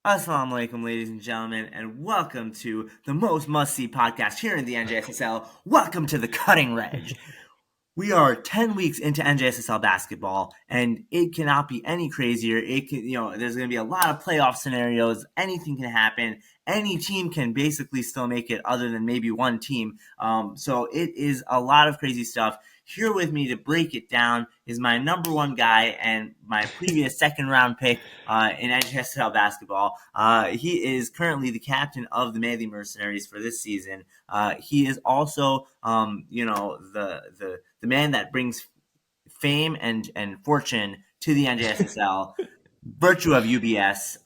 Assalamu alaikum, ladies and gentlemen, and welcome to the most must-see podcast here in the NJSSL. Welcome to the Cutting Redge. We are 10 weeks into NJSSL basketball, and it cannot be any crazier. There's going to be a lot of playoff scenarios. Anything can happen. Any team can basically still make it other than maybe one team. So it is a lot of crazy stuff. Here with me to break it down is my number one guy and my previous second round pick in NJSSL basketball. He is currently the captain of the Mehdi Mercenaries for this season. He is also, the man that brings fame and fortune to the NJSSL, virtue of UBS.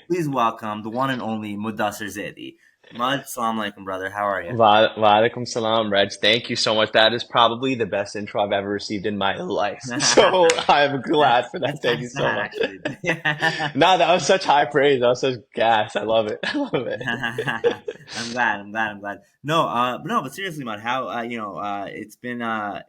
Please welcome the one and only Mudassar Zaidi. Mud, salam alaikum, brother. How are you? Wa alaikum salam, Reg. Thank you so much. That is probably the best intro I've ever received in my life. So I'm glad for that. That's Thank kind you of so sad, much. actually. No, that was such high praise. That was such gas. I love it. I love it. I'm glad. But seriously, Mud, how it's been a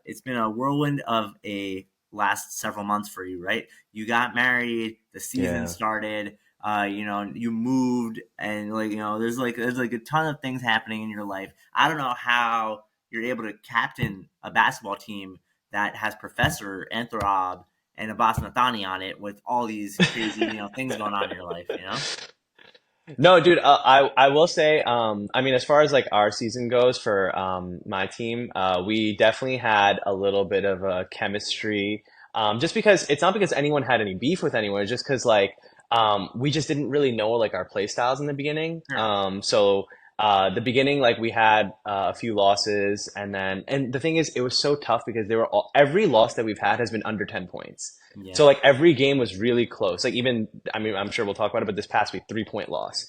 whirlwind of a last several months for you, right? You got married, the season Yeah. started, you moved, and there's a ton of things happening in your life. I don't know how you're able to captain a basketball team that has Professor Anthrob and Abbas Nathani on it with all these crazy, things going on in your life, you know? No, dude, I will say, I mean, as far as like our season goes for my team, we definitely had a little bit of a chemistry. Just because it's not because anyone had any beef with anyone, it's just because like we just didn't really know like our play styles in the beginning. Sure. The beginning, like we had a few losses, and the thing is, it was so tough because every loss that we've had has been under 10 points. Yeah. So like every game was really close. Like even, I mean, I'm sure we'll talk about it, but this past week, 3 point loss.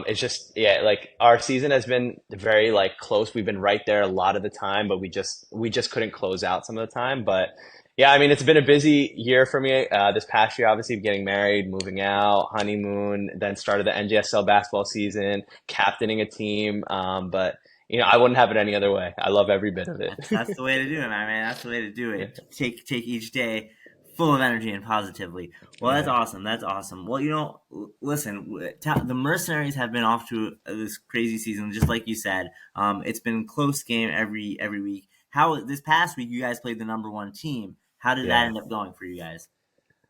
It's just, yeah, like our season has been very like close. We've been right there a lot of the time, but we just couldn't close out some of the time. But yeah, I mean, it's been a busy year for me. This past year, obviously getting married, moving out, honeymoon, then started the NJSL basketball season, captaining a team. But I wouldn't have it any other way. I love every bit of it. That's the way to do it, my man. That's the way to do it. Take each day full of energy and positively. Well, that's Yeah. awesome. That's awesome. Well, listen, the Mercenaries have been off to this crazy season, just like you said. It's been close game every week. How this past week you guys played the number one team? How did that Yeah. end up going for you guys?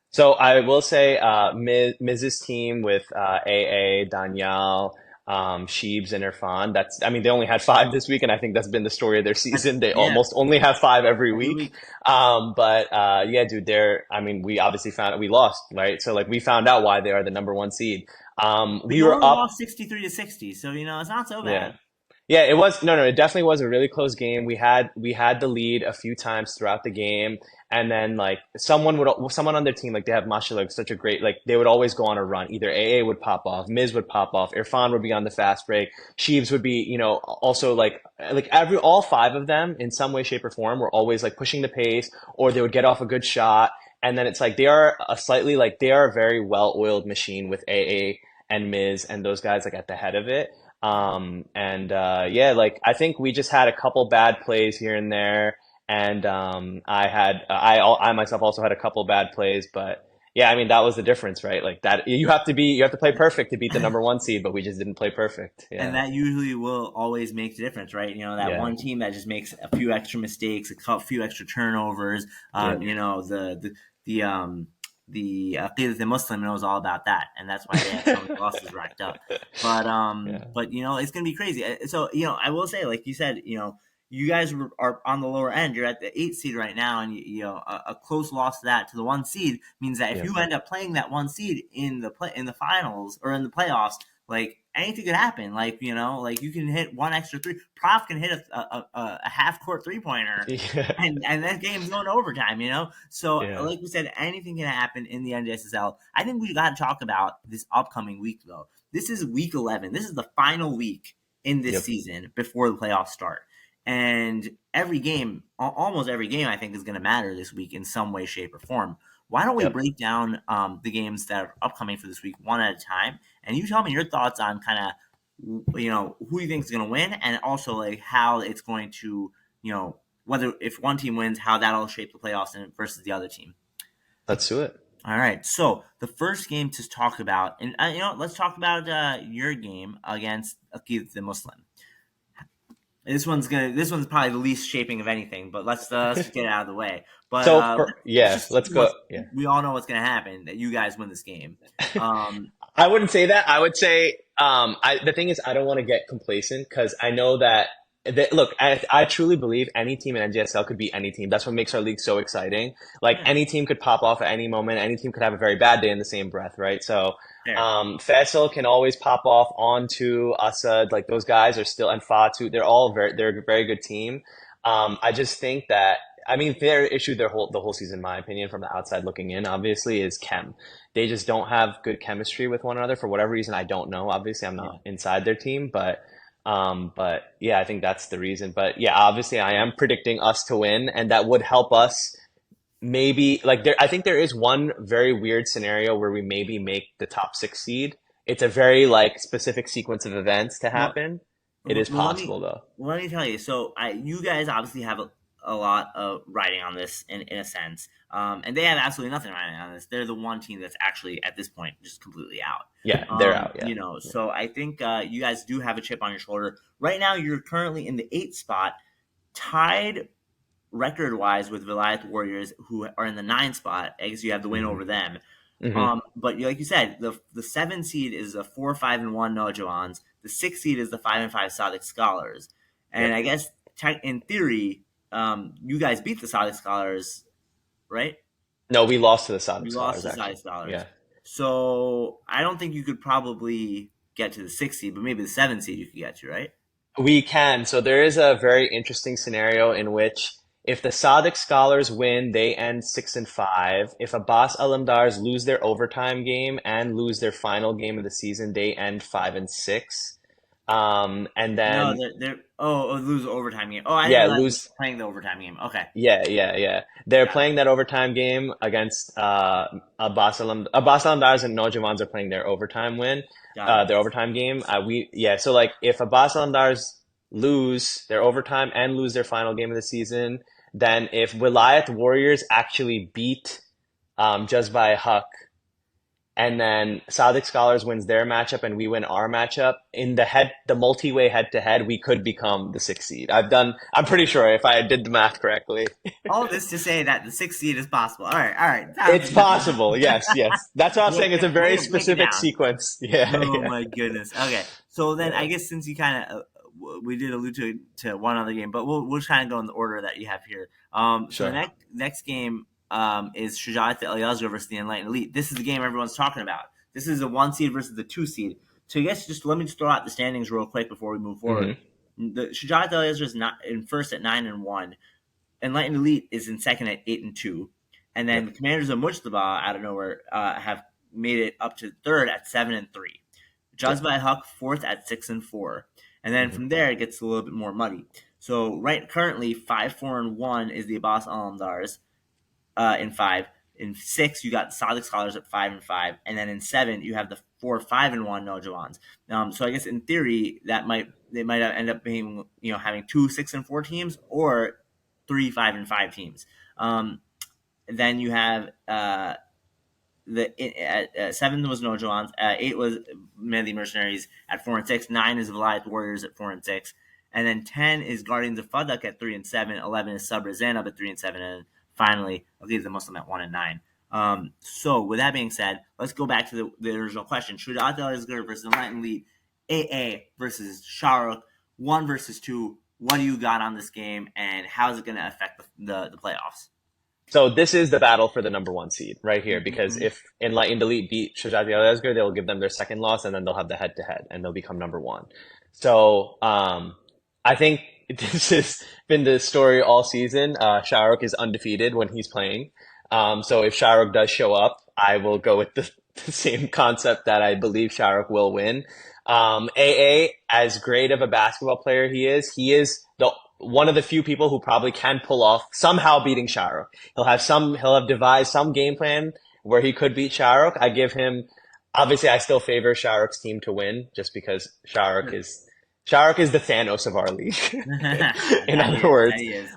So I will say, Miz's team with AA, Danielle, Sheebs, and Irfan. I mean, they only had five this week, and I think that's been the story of their season. They Yeah, almost only have five every every week. week. But yeah, dude, I mean, we obviously found we lost, right? So like, we found out why they are the number one seed. But We you were only up, lost 63-60, so it's not so yeah. bad. Yeah, it was no, no, it definitely was a really close game. We had the lead a few times throughout the game, and then like someone on their team like they have mashallah such a great like they would always go on a run. Either AA would pop off, Miz would pop off, Irfan would be on the fast break, Sheaves would be also like every all five of them in some way, shape, or form were always like pushing the pace, or they would get off a good shot, and then it's like they are a very well oiled machine with AA and Miz and those guys like at the head of it. And yeah, like I think we just had a couple bad plays here and there, and I myself also had a couple bad plays, but yeah, I mean that was the difference, right? Like that you have to play perfect to beat the number one seed, but we just didn't play perfect. And Yeah, that usually will always make the difference, right? That yeah, one team that just makes a few extra mistakes, few extra turnovers. yep, The Aqidat Muslim knows all about that, and that's why they have so many losses racked up. But yeah, it's gonna be crazy. So I will say, like you said, you guys are on the lower end. You're at the 8 seed right now, and a close loss to that to the 1 seed means that if yep, you end up playing that 1 seed in the finals or in the playoffs, like anything could happen. Like you can hit one extra three. Prof can hit a half court 3 pointer, yeah, and that game's going to overtime. So yeah, like we said, anything can happen in the NJSSL. I think we got to talk about this upcoming week though. This is week 11. This is the final week in this yep, season before the playoffs start. And every game, almost every game, I think is going to matter this week in some way, shape, or form. Why don't we yep. break down the games that are upcoming for this week one at a time? And you tell me your thoughts on kind of who you think is going to win, and also like how it's going to whether if one team wins, how that'll shape the playoffs and versus the other team. Let's do it. All right. So the first game to talk about, and let's talk about your game against Aqid the Muslim. This one's probably the least shaping of anything, but let's just get it out of the way. But So for let's yeah, just let's go. Yeah. we all know what's gonna happen, that you guys win this game. Um, I wouldn't say that. I would say the thing is I don't want to get complacent because I know that look, I truly believe any team in NJSL could beat any team. That's what makes our league so exciting. Like yeah, any team could pop off at any moment. Any team could have a very bad day in the same breath, right? So fair. Faisal can always pop off onto Asad. Like those guys are still and Fatu. They're a very good team. I just think that I mean their issue the whole season, in my opinion, from the outside looking in, obviously, is chem. They just don't have good chemistry with one another for whatever reason. I don't know. Obviously, I'm Yeah. not inside their team, but yeah, I think that's the reason. But yeah, obviously, I am predicting us to win, and that would help us maybe like there. I think there is one very weird scenario where we maybe make the top six seed. It's a very like specific sequence of events to Well, happen. It is well, possible though. let me tell you. So, you guys obviously have a lot of writing on this in a sense, and they have absolutely nothing writing on this. They're the one team that's actually at this point just completely out. Yeah, they're out. Yeah, yeah. So I think you guys do have a chip on your shoulder. Right now, you're currently in the eighth spot, tied record wise with Vilayat Warriors, who are in the ninth spot. I guess you have the win Hmm. over them. Hmm. But like you said, the seven seed is the 4-5-1 Nojawans. The six seed is the 5-5 Sadiq Scholars. And Yep. I guess in theory, you guys beat the Sadiq Scholars, right? No, we lost to the Sadiq You lost Scholars to Sadiq actually. Scholars. Yeah. So I don't think you could probably get to the six seed, but maybe the seven seed you could get to, right? We can. So there is a very interesting scenario in which if the Sadiq scholars win, they end 6-5. If Abbas Alamdars lose their overtime game and lose their final game of the season, they end 5-6. And No, then they're lose the overtime game. Oh, I didn't yeah, realize they were lose. playing the overtime game. Okay, Yeah. They're got it, playing that overtime game against Abbas Alamdars and Nojawans are playing their overtime got it. their overtime game. So like if Abbas Alamdars lose their overtime and lose their final game of the season, then if Wilayat Warriors actually beat just by Huck, and then Sadiq Scholars wins their matchup and we win our matchup in the multi-way head-to-head, we could become the sixth seed. I'm pretty sure if I did the math correctly. All this to say that the sixth seed is possible. All right. It's possible. Yes. That's what I'm saying. It's a very Break it specific down. sequence. Yeah, Oh yeah, my goodness. Okay, so then I yeah. guess since you kind of we did allude to one other game, but we'll just kind of go in the order that you have here. So the Sure. next game is Shuja'at El Yazgar versus the Enlightened Elite. This is the game everyone's talking about. This is the one seed versus the two seed. So I guess just let me just throw out the standings real quick before we move forward. Hmm. The Shuja'at El Yazgar is not in first at 9-1. Enlightened Elite is in second at 8-2, and then the Yep. Commanders of Mujtaba out of nowhere have made it up to third at 7-3. Yep. Jazba Huck fourth at 6-4, and then Hmm. from there it gets a little bit more muddy. So right currently 5-4-1 is the Abbas Alamdars in five. In six, you got the Sadiq Scholars at 5-5, and then in seven, you have the 4-5-1 Nojawans. So I guess in theory, they might end up being having two 6-4 teams or three 5-5 teams. Then you have seven was Nojawans, eight was Mehdi Mercenaries at 4-6, nine is Vilayat Warriors at 4-6, and then 10 is Guardians of Fadak at 3-7, 11 is Sabr Zainab at 3-7, and finally I'll leave the Muslim at 1-9. So with that being said, let's go back to the original question: Shuja'at Al Azgar versus Enlightened Lead, AA versus Shahrukh, one versus two. What do you got on this game, and how is it going to affect the playoffs? So this is the battle for the number one seed right here, because Mm-hmm. if Enlightened Elite beat Shuja'at Al-Azgar, they'll give them their second loss, and then they'll have the head-to-head, and they'll become number one. So I think this has been the story all season. Shahrukh is undefeated when he's playing. So if Shahrukh does show up, I will go with the same concept that I believe Shahrukh will win. AA, as great of a basketball player he is the one of the few people who probably can pull off somehow beating Shahrukh. He'll have devised some game plan where he could beat Shahrukh. I give him, obviously I still favor Shahrukh's team to win just because Shahrukh is the Thanos of our league. In That he other is. That words. he is.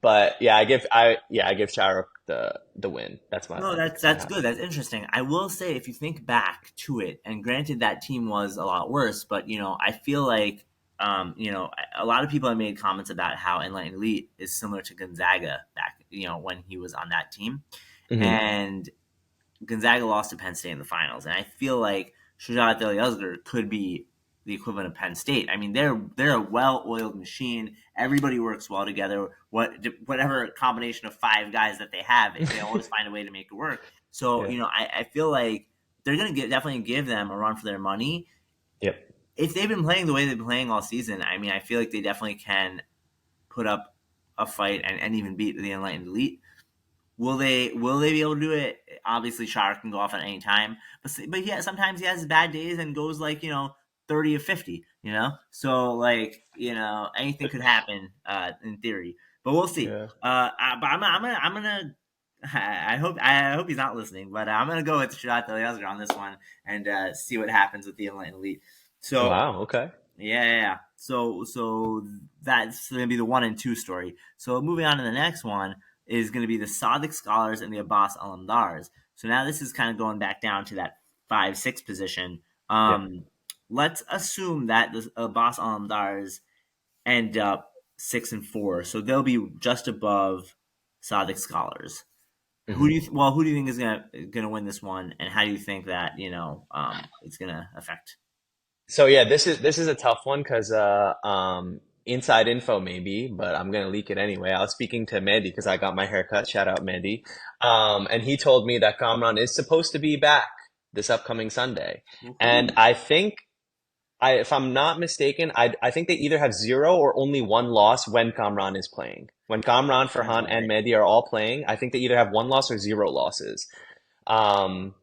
But yeah, I give Shahrukh the win. That's my No, like. I that's have good. it. That's interesting. I will say, if you think back to it, and granted that team was a lot worse, but I feel like a lot of people have made comments about how Enlightened Elite is similar to Gonzaga back, when he was on that team, Hmm. and Gonzaga lost to Penn State in the finals, and I feel like Shuja'at could be the equivalent of Penn State. I mean, they're a well-oiled machine. Everybody works well together. Whatever combination of five guys that they have, they always find a way to make it work. So Yeah. I feel like they're gonna definitely give them a run for their money. Yep. If they've been playing the way they've been playing all season, I mean, I feel like they definitely can put up a fight and even beat the Enlightened Elite. Will they be able to do it? Obviously, Shar can go off at any time, but yeah, sometimes he has bad days and goes like 30 of 50. So like anything could happen in theory, but we'll see. Yeah. But I'm gonna I hope he's not listening, but I'm gonna go with Shabbat Eliazar on this one and see what happens with the Enlightened Elite. So Wow. Okay. yeah. So that's gonna be the 1 and 2 story. So moving on to the next one is going to be the Sadiq Scholars and the Abbas Alamdars. So now this is kind of going back down to that 5-6 position. Yeah. Let's assume that the Abbas Alamdars end up 6-4, so they'll be just above Sadiq Scholars. Who Hmm. do you who do you think is gonna win this one, and how do you think that it's gonna affect? So yeah, this is a tough one because inside info maybe, but I'm gonna leak it anyway. I was speaking to Mehdi because I got my haircut. Shout out Mehdi. And he told me that Kamran is supposed to be back this upcoming Sunday, and Woohoo! I think if I'm not mistaken, I think they either have zero or only one loss when Kamran is playing. When Kamran, Sounds Farhan, about and right. Mehdi are all playing, I think they either have one loss or zero losses. Um,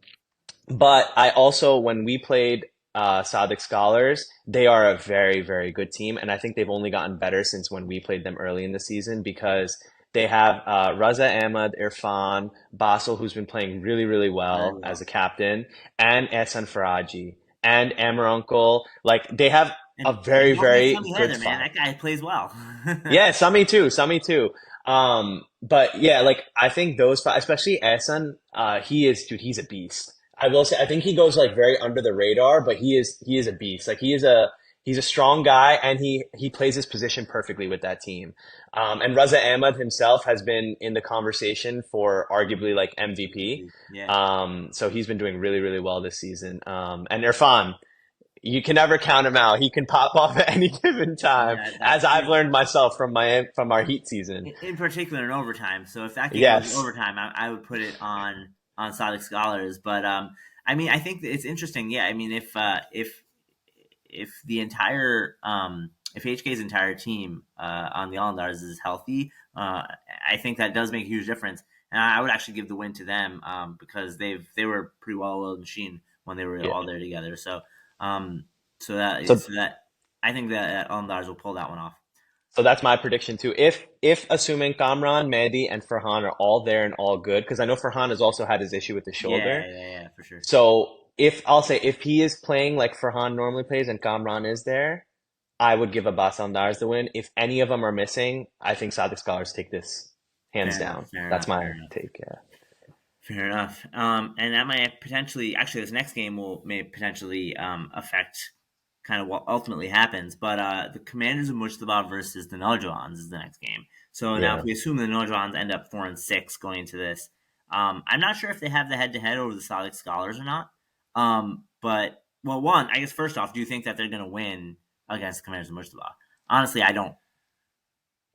but I also, when we played Sadiq Scholars, they are a very, very good team. And I think they've only gotten better since when we played them early in the season because they have Raza Ahmad, Irfan, Basel, who's been playing really, really Very well as well. a captain, and Ehsan Faraji, and Amr Uncle. Like, they have a And very, don't forget very Sonny good Heather, man. five. That guy plays well. Yeah, Sami too, Sami too. But yeah, like I think those five, especially Ehsan, he is, dude, he's a beast. I will say, I think he goes like very under the radar, but he is a beast. Like he's a strong guy, and he plays his position perfectly with that team. And Raza Ahmad himself has been in the conversation for arguably like MVP. Yeah. So he's been doing really, really well this season. And Irfan, you can never count him out. He can pop off at any given time, Yeah, as that's I've true. learned myself from our Heat season. In particular, in overtime. So if that game goes to Yes. overtime, I would put it on Sonic Scholars. But I mean, I think that it's interesting. Yeah, I mean, if the entire if HK's entire team on the Islanders is healthy, I think that does make a huge difference. And I would actually give the win to them because they were a pretty well-oiled machine when they were Yeah. all there together. So um, so that So so that I think that Islanders will pull that one off. so that's my prediction too. If assuming Kamran, Mehdi, and Farhan are all there and all good, because I know Farhan has also had his issue with the Yeah, shoulder. yeah, yeah, for sure. So if he is playing like Farhan normally plays and Kamran is there, I would give Abbas Andars the win. If any of them are missing, I think Sadiq Scholars take this hands Fair enough. down. Fair That's enough. Fair my enough. take. Yeah. Fair enough. And that might potentially, actually, this next game may potentially affect kind of what ultimately happens. But the Commanders of Mujtaba versus the Nojawans is the next game. So now, if Yeah. we assume the Nojawans end up 4-6 going into this, I'm not sure if they have the head-to-head over the Solid Scholars or not. But well, one, I guess first off, do you think that they're going to win against the Commanders of Mujtaba? Honestly, I don't.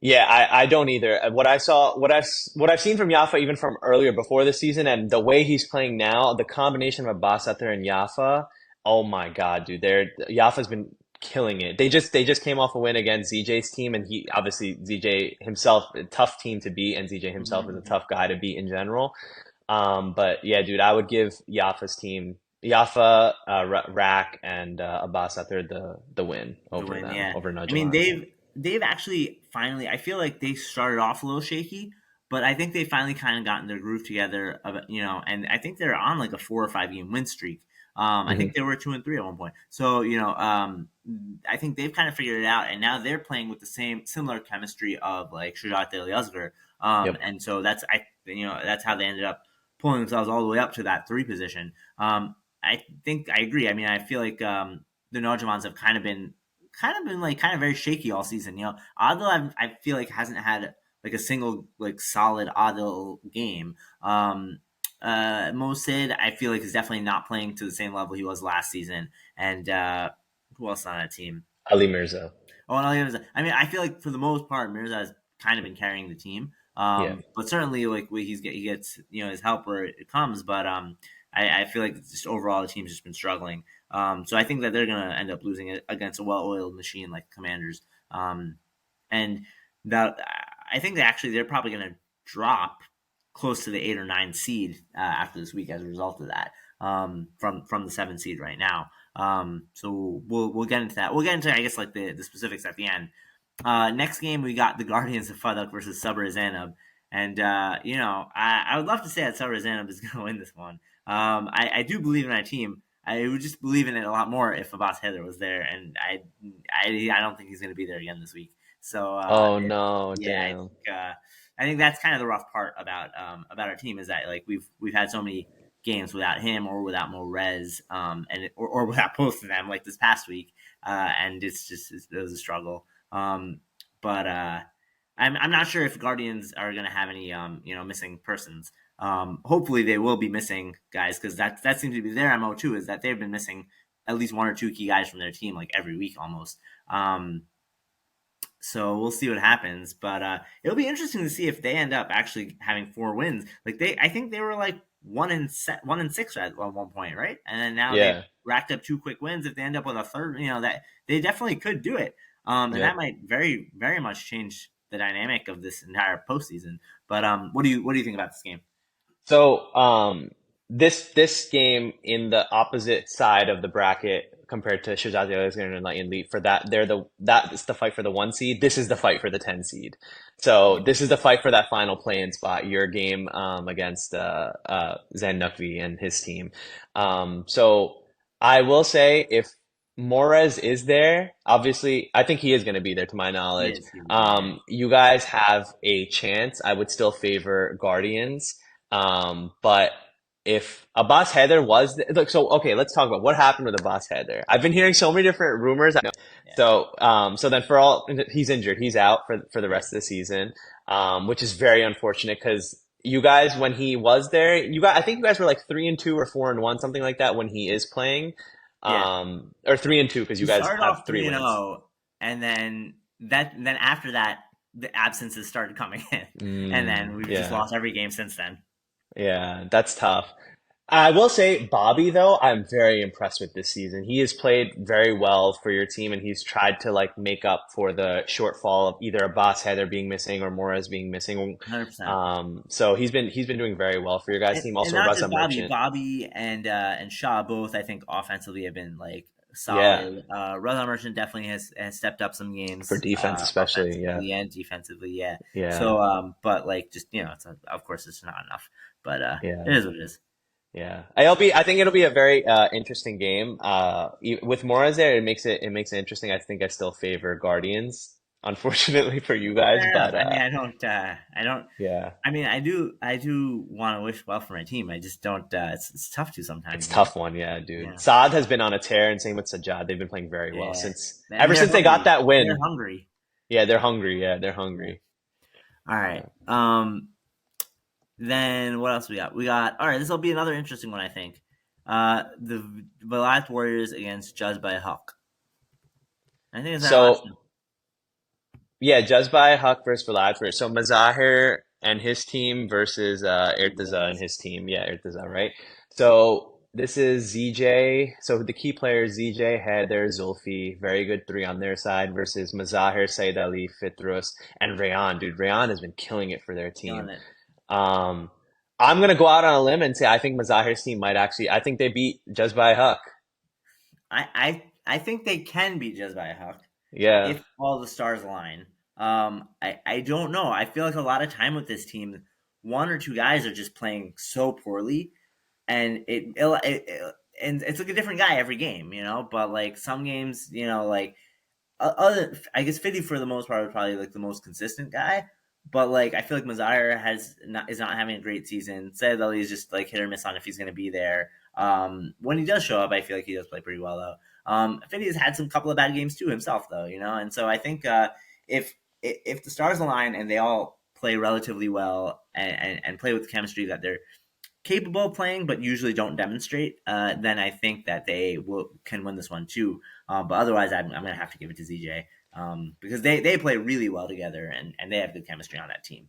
Yeah, I don't either. What I've seen from Yafa even from earlier before the season and the way he's playing now, the combination of Abbas Atter and Yafa, oh my God, dude, Yafa's been killing it. They just came off a win against ZJ's team, and he obviously ZJ himself a tough team to beat, and ZJ himself is a Mhm. tough guy to beat in general. But yeah, dude, I would give Yafa's team, Yafa, Rak, and Abbas Atter the win The over win, them, yeah. over I mean, Najawans. they've actually finally. I feel like they started off a little shaky, but I think they finally kind of gotten their groove together. And I think they're on like a 4 or 5 game win streak. I think Hmm. they were 2-3 at one point. So I think they've kind of figured it out, and now they're playing with the same similar chemistry of like Shuja'at. Yep. And so that's that's how they ended up pulling themselves all the way up to that three position. I think I agree. I mean, I feel like the Nojamans have kind of been like kind of very shaky all season. Adil I feel like hasn't had like a single like solid Adil game. Mosid I feel like is definitely not playing to the same level he was last season. And who else on that team? Ali Mirza. Oh, and I mean, I feel like for the most part, Mirza has kind of been carrying the team. Yeah. But certainly, like he gets his help where it comes. But I feel like just overall the team's just been struggling. So I think that they're gonna end up losing it against a well-oiled machine like Commanders. And that I think they're probably gonna drop close to the 8 or 9 seed after this week as a result of that. From the 7 seed right now. So we'll get into that. We'll get into I guess like the specifics at the end. Next game we got the Guardians of Fadak versus Sabr Zainab, and I would love to say that Sabr Zainab is going to win this one. I do believe in our team. I would just believe in it a lot more if Abbas Heather was there, and I don't think he's going to be there again this week. So Oh no, yeah, damn. I think that's kind of the rough part about our team is that like we've had so many games without him or without Morez, or without both of them like this past week, and it was a struggle. But I'm not sure if Guardians are going to have any missing persons. Hopefully they will be missing guys because that seems to be their MO too, is that they've been missing at least one or two key guys from their team like every week almost. So we'll see what happens, but it'll be interesting to see if they end up actually having 4 wins. Like I think they were like 1-6 at one point, right? And then now they've Yeah. racked up 2 quick wins. If they end up with a third, that they definitely could do it. And Yep. that might very, very much change the dynamic of this entire postseason. But what do you think about this game? So, this game in the opposite side of the bracket compared to Shuja'at and Light and Leap for that that's the fight for the 1 seed. This is the fight for the 10 seed. So this is the fight for that final play-in spot. Your game against Zan Nukvi and his team. So I will say if Morez is there, obviously I think he is going to be there to my He knowledge. is. He will be there. You guys have a chance. I would still favor Guardians. But if Abbas Heather was look, so okay, let's talk about what happened with Abbas Heather. I've been hearing so many different rumors. I know. Yeah. So then for all he's injured, he's out for the Yeah. rest of the season, which is very unfortunate because you guys when he was there, I think you guys were like 3-2 or 4-1, something like that when he is playing, Yeah. or 3-2 because We you guys started have off three three and wins. 0, and then after that, the absences started coming in, and then we've just Yeah. lost every game since then. Yeah, that's tough. I will say, Bobby, though, I'm very impressed with this season. He has played very well for your team, and he's tried to like make up for the shortfall of either Abbas Heather being missing or Morez being missing. 100%. So he's been doing very well for your guys' team. And Also, not Reza just Bobby, Merchant. Bobby and Shaw both I think offensively have been like Yeah, solid. Reza Merchant definitely has stepped up some for games defense especially. Yeah, offensively and defensively. Yeah. yeah, So but like just of course it's not enough, but it yeah. is what it is. Yeah, I think it'll be a very interesting game. With Morez there, it makes it interesting. I think I still favor Guardians, unfortunately for you guys, Fair enough. but I mean, I don't. yeah. I mean, I do want to wish well for my team. I just don't. It's tough to It's sometimes, a tough one, yeah, dude. Yeah, Saad has been on a tear, and same with Sajjad. They've been playing very well yeah. since And ever they're since they got hungry. that They're win. hungry. Yeah, they're hungry. Yeah, they're Yeah. hungry. All right. Yeah. Then what else we got? We got. All right. This will be another interesting one, I think. The Velayat Warriors against Judged by Hawk. I think it's our last So yeah, Jazbai Huck versus Velasquez. So Mazahir and his team versus Irtaza and one. his team. Yeah, Irtaza, right? So this is ZJ. So the key players ZJ, Heather, Zulfi, very good three on their side versus Mazahir, Said Ali, Fitrus, and Rayan. Dude, Rayan has been killing it for their Killing team. it. Um, I'm gonna go out on a limb and say I think Mazahir's team might actually. I think they beat Jazbai Huck. I think they can beat Judged by Hawk Yeah, if all the stars align. I don't know. I feel like a lot of time with this team, one or two guys are just playing so poorly, and and it's like a different guy every game, But like some games, like other, I guess Fiddy for the most part was probably like the most consistent guy. But like I feel like Mazzara is not having a great season. Said Ali is just like hit or miss on if he's going to be there. When he does show up, I feel like he does play pretty well though. Finny has had some couple of bad games too himself though, you know, and so I think if if the stars align and they all play relatively well and play with the chemistry that they're capable of playing, but usually don't demonstrate, then I think that they will can win this one too. But otherwise, I'm going to have to give it to ZJ because they play really well together and they have good chemistry on that team.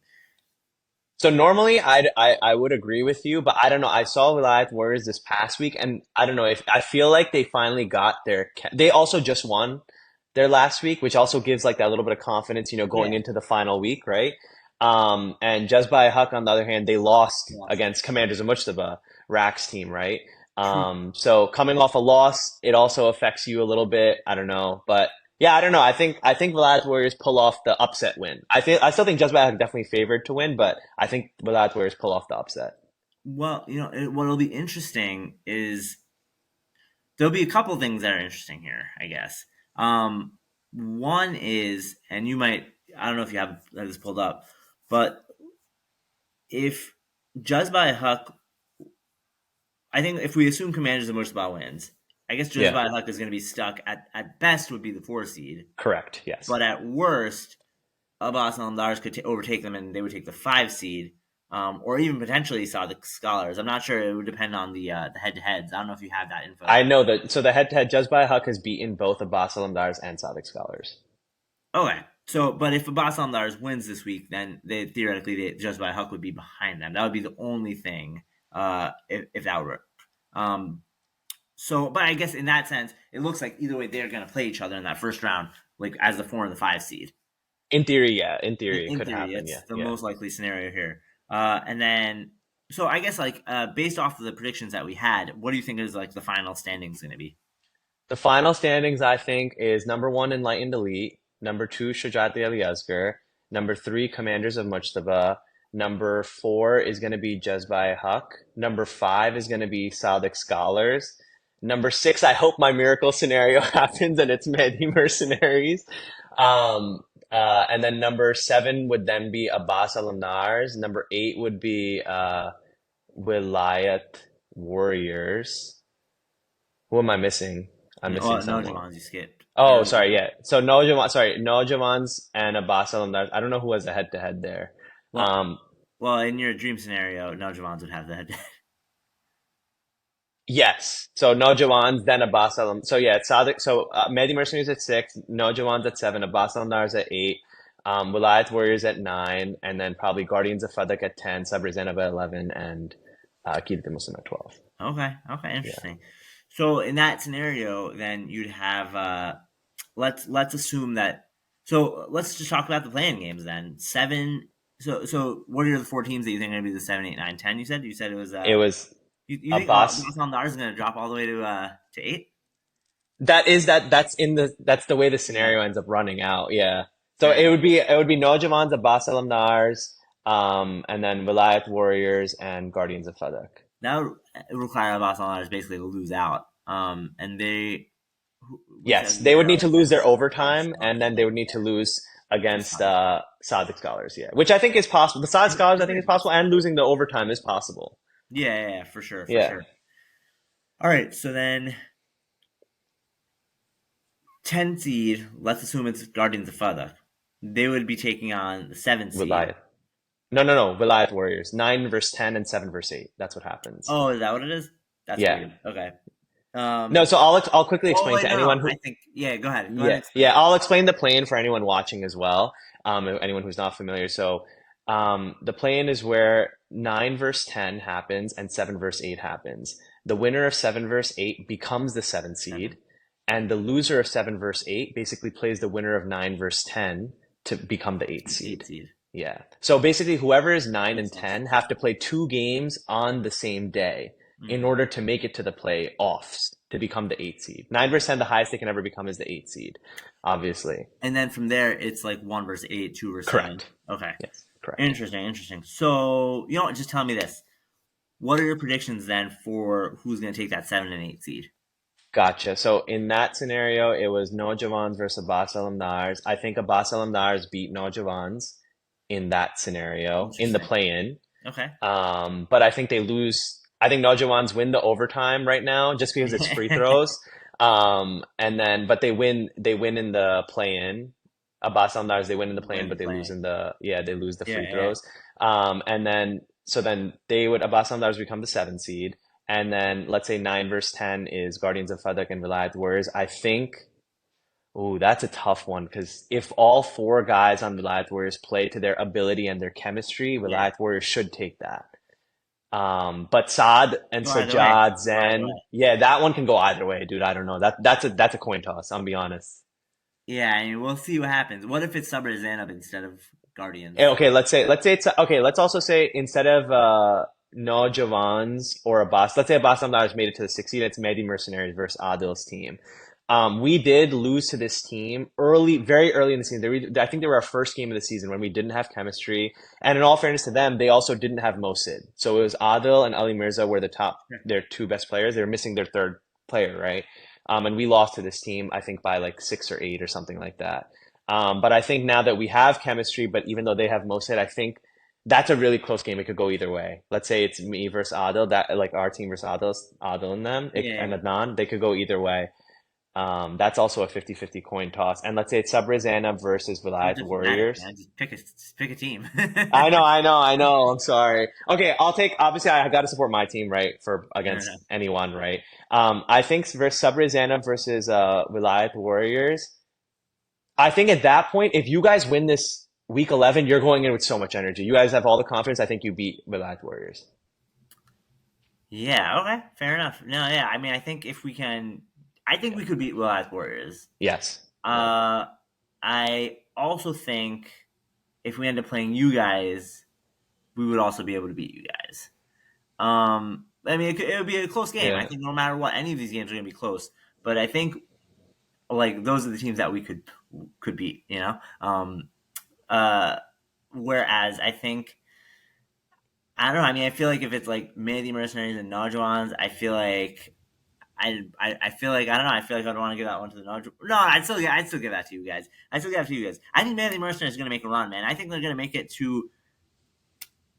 So normally I would agree with you, but I don't know. I saw Vilayat Warriors this past week, and I don't know if I feel like they finally got they also just won their last week, which also gives like that little bit of confidence, going Yeah, into the final week, right? And just by Huck, on the other hand, they lost lost. against Commanders of Mujtaba, Rack's team, right? True. So coming off a loss, it also affects you a little bit. I don't know, but yeah, I don't know. I think Velas Warriors pull off the upset win. I still think Just by Huck definitely favored to win, but I think Velas Warriors pull off the upset. Well, what'll be interesting is there'll be a couple things that are interesting here, I guess. One is, and you might, I don't know if you have this pulled up, but if Judged by Huck, I think if we assume Commanders and Murtabah wins, I guess Judged Yeah, by Huck is going to be stuck at best would be the 4 seed, correct. Yes. but at worst, Abbas and Lars could overtake them and they would take the 5 seed, or even potentially saw the Scholars. I'm not sure. It would depend on the head to heads. I don't know if you have that info. I know that. So the head-to-head Just by Huck has beaten both Abbas Alamdars and Sadik Scholars. Okay. So, but if Abbas Lars wins this week, then Judged by Huck would be behind them. That would be the only thing, if that would work. Um, but I guess in that sense, it looks like either way they're going to play each other in that first round, like as the 4 and the 5 seed. In theory, yeah. In In, theory, it in could theory, happen. it's Yeah, the yeah. most likely scenario here. And then, so I guess like based off of the predictions that we had, what do you think is like the final standings going to be? The final standings, I think, is number one Enlightened Elite, number two Shuja'at Yazgar, number three Commanders of Mujtaba, number four is going to be Jezbai Huck, number five is going to be Sadiq Scholars, number six, I hope my miracle scenario happens and it's Mehdi Mercenaries. And then number seven would then be Abbas Alamnars, number eight would be Wilayat Warriors. Who am I missing? I'm missing Oh no, someone. Javon, you skipped. Oh, sorry, yeah. So no Javans and Abbas Alamdar. I don't know who has a head to head there. Well, Um, well, in your dream scenario, no Javons would have that. yes. So no Javans, then Abbas Alam. So yeah, it's Sadiq. So Mehdi Mercenaries at six, no Javans at seven, Abbas Alamdar is at eight, Wilayat Warriors at nine, and then probably Guardians of Fadak at 10, Sabr Zainab at 11, and Akid the Muslim at 12. Okay, Yeah. interesting. So in that scenario, then you'd have let's assume that. So let's just talk about the playing games then. Seven. So what are the 4 teams that you think are going to be the 7, 8, 9, 10? You said it was It was you think Abbas. Boston is going to drop all the way to 8? That's the way the scenario ends up running out. Yeah. So Okay. it would be Nojavans, Abbas Alamnars, and then Vilayat Warriors and Guardians of Fadak. That would require Boston basically to lose out. And which Yes, has they would need zero to lose their against overtime, and Scholars. then they would need to lose Against against Scholars. Sadiq Scholars. Yeah, which I think is possible. The Sadiq Scholars I think is possible, and losing the overtime is possible. Yeah, for sure, for Yeah. sure. All right, so then 10 seed, let's assume it's Guardians of Fadak. They would be taking on the 7 seed. Vilayat. No. Vilayat Warriors. 9 versus 10 and 7 versus 8. That's what happens. Oh, is that what it is? That's Yeah. weird. Okay. No, so I'll quickly Oh explain wait, to no. anyone who I think yeah. Go ahead. Go ahead and Yeah, explain yeah. it. I'll explain the play-in for anyone watching as well. Anyone who's not familiar. So, the play-in is where 9 versus 10 happens and 7 versus 8 happens. The winner of 7 versus 8 becomes the seventh Seven. seed, and the loser of 7 versus 8 basically plays the winner of 9 versus 10 to become the eighth The eight seed. seed. Yeah. So basically, whoever is nine Makes and sense. 10 have to play 2 games on the same day in Hmm. order to make it to the playoffs to become the eighth seed. 9 versus 10, the highest they can ever become is the eighth seed, obviously. And then from there, it's like 1 versus 8, 2 versus 7. Correct. Okay. Yes, correct. Interesting. So just tell me this. What are your predictions then for who's going to take that 7 and 8 seed? Gotcha. So in that scenario, it was No Javans versus Abbas Alamnars. I think Abbas Alamnars beat No Javans. in that scenario in the Interesting. play-in. Okay. But I think they lose. I think Nojawans win the overtime right now just because it's free throws. And then, but they win. They win in the play-in. Abbas Almdars, they win in the play-in, When but they lose playing. in the they lose the Yeah, free yeah. throws. And then so then they would Abbas Almdars become the 7th seed, and then let's say 9 versus 10 is Guardians of Fadak and Vilayat Warriors. I think. Oh, that's a tough one because if all four guys on Vilayat Warriors play to their ability and their chemistry, Yeah. Vilayat Warriors should take that. But Saad and Go either way. Sajjad, Go either way. Zen, yeah, that one can go either way, dude. I don't know. That's a coin toss. I'll be honest. Yeah, I mean, we'll see what happens. What if it's Sabr Zainab instead of Eh, Guardians? okay, let's say it's okay. Let's also say instead of no Javans or Abbas, let's say Abbas Amdar made it to the 6th seed. It's Mehdi Mercenaries versus Adil's team. We did lose to this team early, very early in the season. I think they were our first game of the season when we didn't have chemistry. And in all fairness to them, they also didn't have Mosid. So it was Adil and Ali Mirza were their two best players. They were missing their third player, right? And we lost to this team, I think by like 6 or 8 or something like that. But I think now that we have chemistry, but even though they have Mosid, I think that's a really close game. It could go either way. Let's say it's me versus Adil, that like our team versus Adil and them, and Yeah, Adnan. They could go either way. That's also a 50-50 coin toss. And let's say it's Sabri Zainab versus it Vilayat doesn't matter, Warriors. man. Just pick a team. I know. I'm sorry. Okay, I'll take. Obviously, I got to support my team, right, for Fair against enough. anyone, right? I think versus Sabri Zainab versus Vilayat Warriors. I think at that point, if you guys win this week 11, you're going in with so much energy. You guys have all the confidence. I think you beat Vilayat Warriors. Yeah, okay, fair enough. No, yeah, I mean, I think we could beat Will Warriors. Yes. Yep. Uh, I also think if we end up playing you guys, we would also be able to beat you guys. I mean, it would be a close game. I Yeah. think no matter what, any of these games are going to be close. But I think like those are the teams that we could beat. You know. Uh, Whereas I think I don't know. I mean, I feel like if it's like Mehdi Mercenaries and Najwans, I feel like I feel like I don't know. I feel like I'd want to give that one to the Najwans. No, I'd still give that to you guys. I still give that to you guys. I think Mehdi Mercenaries is going to make a run, man. I think they're going to make it to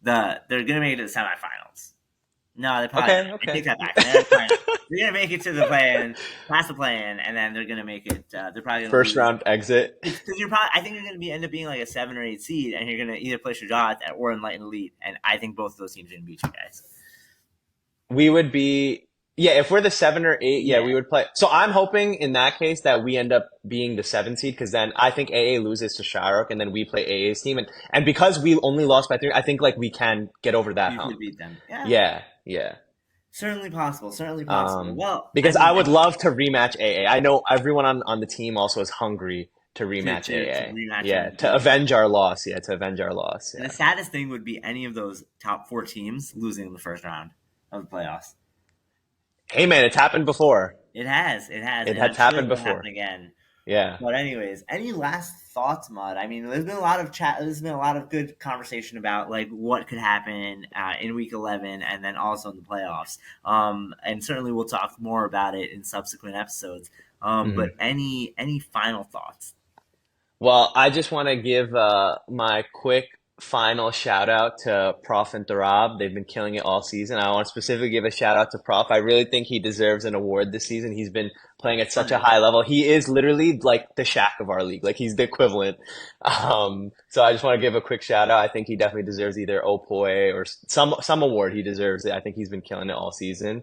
they're going to make it to the semifinals. No, they probably not. Okay. I take Okay. that back. They're gonna make it to the play-in, past the play-in, and then they're gonna make it. They're probably gonna First lose round exit. because you're probably. I think you're gonna end up being like a 7 or 8 seed, and you're gonna either play Shuja'at or Enlightened Elite, and I think both of those teams are gonna beat you guys. We would be, yeah, if we're the 7 or 8, yeah, Yeah, we would play. So I'm hoping in that case that we end up being the 7th seed because then I think AA loses to Sharok and then we play AA's team. And because we only lost by 3, I think like we can get over that you could hump. beat them. Yeah, Yeah. Yeah. certainly possible. Certainly possible. Well, I Because I mean, would love to rematch AA. I know everyone on the team also is hungry to rematch to AA. rematch them Yeah, and to beat you. avenge our loss. Yeah, to avenge our loss. And the Yeah. saddest thing would be any of those top 4 teams losing in the first round of the playoffs. Hey man, it's happened before. It has, It and I'm has sure happened it's gonna happen before. again. Yeah. But anyways, any last thoughts, Mud? I mean, there's been a lot of chat. There's been a lot of good conversation about like what could happen in Week 11, and then also in the playoffs. And certainly we'll talk more about it in subsequent episodes. But Mhm. any final thoughts? Well, I just want to give my quick final shout out to Prof and Tarab. They've been killing it all season. I want to specifically give a shout out to Prof. I really think he deserves an award this season. He's been playing at such a 100. high level. He is literally like the Shaq of our league. Like he's the equivalent. So I just want to give a quick shout out. I think he definitely deserves either Opoe or some award. He deserves it. I think he's been killing it all season.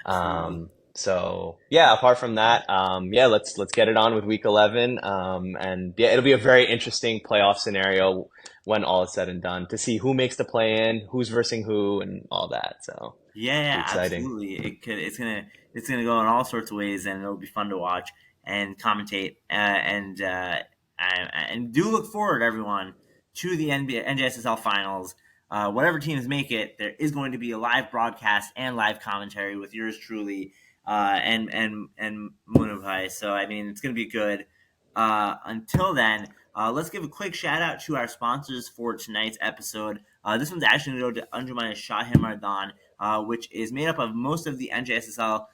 Absolutely. So yeah, apart from that, yeah, let's get it on with week 11. And yeah, it'll be a very interesting playoff scenario when all is said and done to see who makes the play in, who's versing who, and all that. So be Yeah, exciting. absolutely. It's gonna go in all sorts of ways, and it'll be fun to watch and commentate. And do look forward, everyone, to the NBA, NJSSL finals. Whatever teams make it, there is going to be a live broadcast and live commentary with yours truly, and Munubhai. So I mean, it's going to be good. Until then, let's give a quick shout out to our sponsors for tonight's episode. This one's actually going to go to Anjuman-e-Shahe Mardan, which is made up of most of the NJSSL,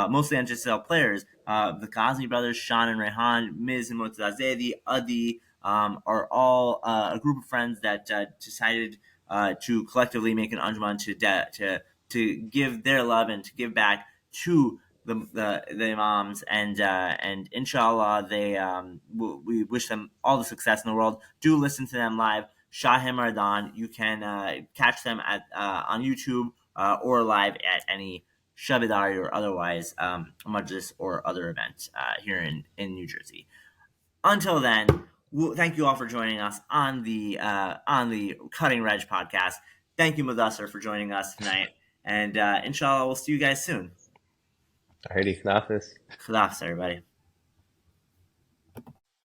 mostly NJSSL players. The Ghazni brothers, Sean and Rehan, Miz and Mudassar Zaidi, Adi, are all a group of friends that decided to collectively make an Anjuman to give their love and to give back to the imams, and inshallah we wish them all the success in the world. Do listen to them live. Shahe Mardan, you can catch them at on YouTube or live at any Shabadari or otherwise majlis or other event here in New Jersey. Until then, thank you all for joining us on the Cutting Redge podcast. Thank you, Mudassar, for joining us tonight, and inshallah, we'll see you guys soon. Alrighty, Knafis. Khalas, everybody.